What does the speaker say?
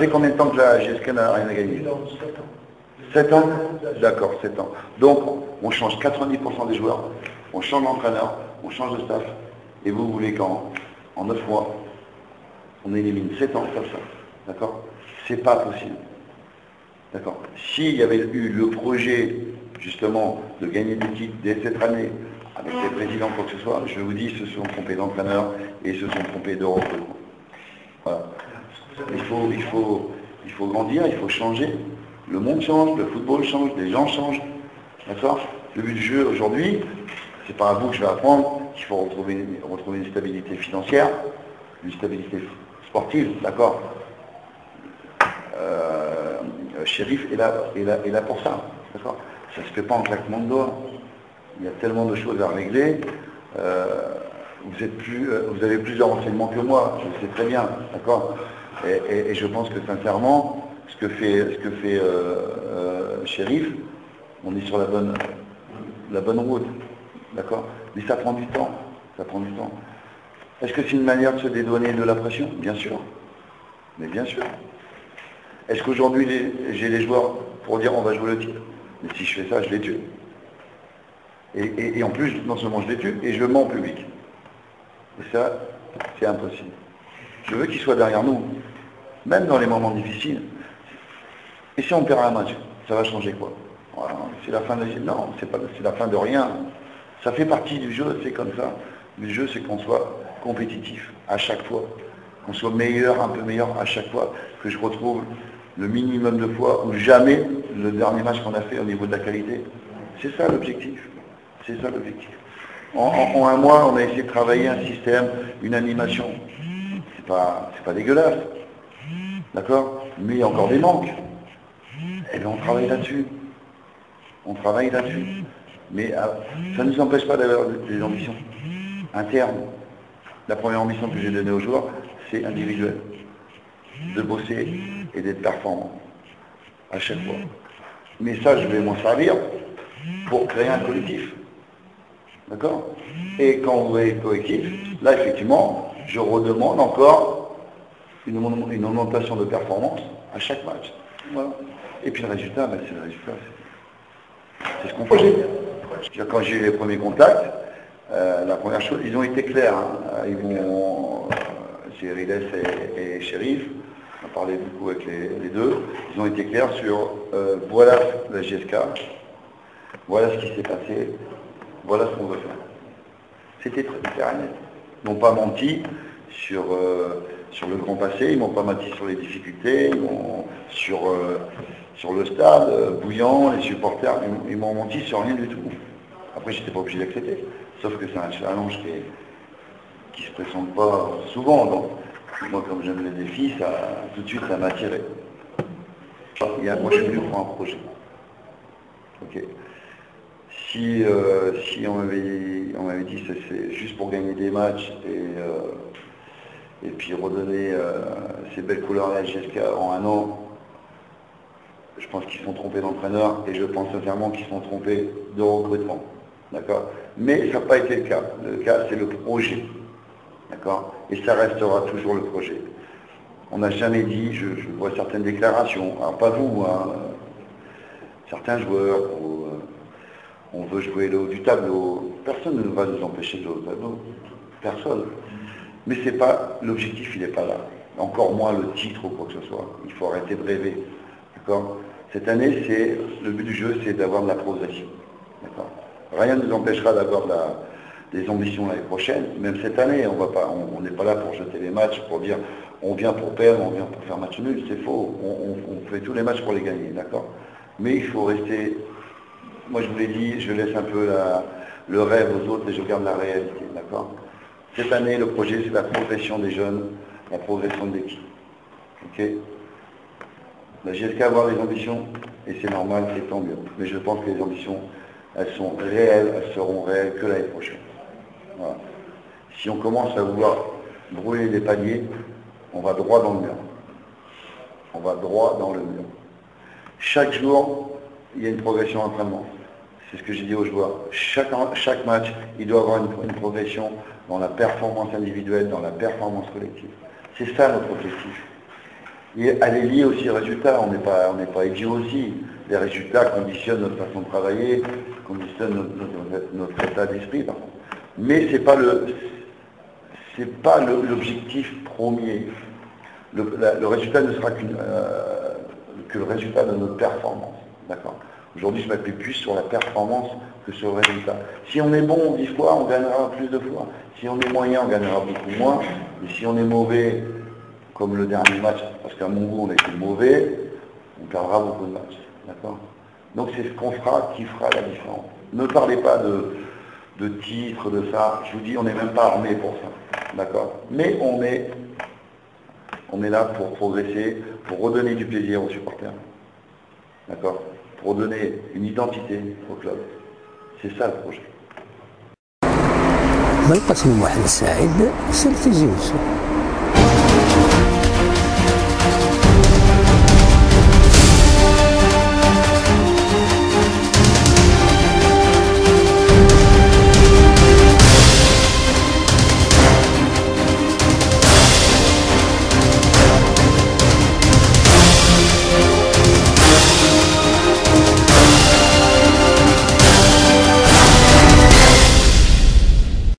fait combien de temps que la GSK n'a rien à gagner? 7 ans. D'accord, 7 ans. Donc, on change 90% des joueurs, on change d'entraîneur, on change de staff. Et vous voulez qu'en 9 mois, on élimine 7 ans comme ça. D'accord? C'est pas possible. D'accord? S'il y avait eu le projet, justement, de gagner des titres dès cette année, avec les présidents, quoi que ce soit, je vous dis, ils se sont trompés d'entraîneur et ils se sont trompés de recrutement. Voilà. Il faut grandir, il faut changer. Le monde change, le football change, les gens changent. D'accord? Le but du jeu aujourd'hui, c'est pas à vous que je vais apprendre qu'il faut retrouver une stabilité financière, une stabilité sportive, d'accord? Shérif est là pour ça, d'accord? Ça ne se fait pas en claquement de doigts. Il y a tellement de choses à régler. Vous avez plus de renseignements que moi, je le sais très bien, d'accord? Et je pense que sincèrement, ce que fait Shérif, on est sur la bonne route, d'accord? Mais ça prend du temps, ça prend du temps. Est-ce que c'est une manière de se dédouaner de la pression? Bien sûr, mais bien sûr. Est-ce qu'aujourd'hui j'ai les joueurs pour dire on va jouer le titre? Mais si je fais ça, je les tue. Et en plus, non seulement je les tue, et je mens en public. Et ça, c'est impossible. Je veux qu'ils soient derrière nous, même dans les moments difficiles. Et si on perd un match, ça va changer quoi? Voilà, c'est la fin de... Non, c'est la fin de rien. Ça fait partie du jeu, c'est comme ça. Le jeu, c'est qu'on soit compétitif à chaque fois. Qu'on soit meilleur, un peu meilleur à chaque fois. Que je retrouve le minimum de fois ou jamais le dernier match qu'on a fait au niveau de la qualité. C'est ça l'objectif. C'est ça l'objectif. En un mois, on a essayé de travailler un système, une animation. C'est pas dégueulasse. D'accord? Mais il y a encore des manques. Et bien on travaille là-dessus. On travaille là-dessus. Mais ça ne nous empêche pas d'avoir des ambitions internes. La première ambition que j'ai donnée aux joueurs, c'est individuel. De bosser et d'être performant. À chaque fois. Mais ça, je vais m'en servir pour créer un collectif. D'accord? Et quand vous voyez le collectif, là, effectivement, je redemande encore une augmentation de performance à chaque match. Voilà. Et puis le résultat, ben, c'est le résultat. C'est ce qu'on fait. Quand j'ai eu les premiers contacts, la première chose, ils ont été clairs. Hein. C'est Riles et Shérif, on a parlé beaucoup avec les deux. Ils ont été clairs sur voilà la GSK, voilà ce qui s'est passé, voilà ce qu'on veut faire. C'était très clair et net. Ils n'ont pas menti sur le grand passé, ils n'ont pas menti sur les difficultés, sur le stade bouillant, les supporters, ils m'ont menti sur rien du tout. Après, j'étais pas obligé d'accepter. Sauf que c'est un challenge qui ne se présente pas souvent. Donc, moi, comme j'aime les défis, tout de suite, ça m'a attiré. Moi, je suis venu pour un projet. Ok. Si on m'avait dit que c'est juste pour gagner des matchs et puis redonner ces belles couleurs à la GSK en un an, je pense qu'ils sont trompés d'entraîneur et je pense sincèrement qu'ils sont trompés de recrutement. D'accord? Mais ça n'a pas été le cas. Le cas, c'est le projet. D'accord? Et ça restera toujours le projet. On n'a jamais dit, je vois certaines déclarations, alors pas vous, hein, certains joueurs, on veut jouer le haut du tableau. Personne ne va nous empêcher de jouer au tableau. Personne. Mais c'est pas, l'objectif, il n'est pas là. Encore moins le titre ou quoi que ce soit. Il faut arrêter de rêver. D'accord? Cette année, le but du jeu, c'est d'avoir de la progression. D'accord? Rien ne nous empêchera d'avoir des ambitions l'année prochaine. Même cette année, on n'est pas là pour jeter les matchs, pour dire on vient pour perdre, on vient pour faire match nul. C'est faux. On fait tous les matchs pour les gagner. D'accord? Mais il faut rester... Moi, je vous l'ai dit, je laisse un peu le rêve aux autres et je garde la réalité. D'accord? Cette année, le projet, c'est la progression des jeunes, la progression de l'équipe. Ok? La GSK va avoir des ambitions, et c'est normal, et tant mieux. Mais je pense que les ambitions, elles sont réelles, elles seront réelles que l'année prochaine. Voilà. Si on commence à vouloir brûler les paliers, on va droit dans le mur. On va droit dans le mur. Chaque jour, il y a une progression d'entraînement. C'est ce que j'ai dit aux joueurs. Chaque match, il doit avoir une progression dans la performance individuelle, dans la performance collective. C'est ça notre objectif. Et elle est liée aussi aux résultats, on n'est pas idiot aussi. Les résultats conditionnent notre façon de travailler, conditionnent notre état d'esprit. Mais ce n'est pas l'objectif premier. Le résultat ne sera que le résultat de notre performance. D'accord. Aujourd'hui, je m'appuie plus sur la performance que sur le résultat. Si on est bon 10 fois, on gagnera plus de fois. Si on est moyen, on gagnera beaucoup moins. Et si on est mauvais, comme le dernier match, parce qu'à mon goût, on était mauvais, on perdra beaucoup de matchs. D'accord. Donc c'est ce qu'on fera qui fera la différence. Ne parlez pas de titres, de ça. Je vous dis, on n'est même pas armé pour ça. D'accord. Mais on est là pour progresser, pour redonner du plaisir aux supporters. D'accord. Pour donner une identité au club. C'est ça le projet. بالقسم واحد السعيد سير في جيوسو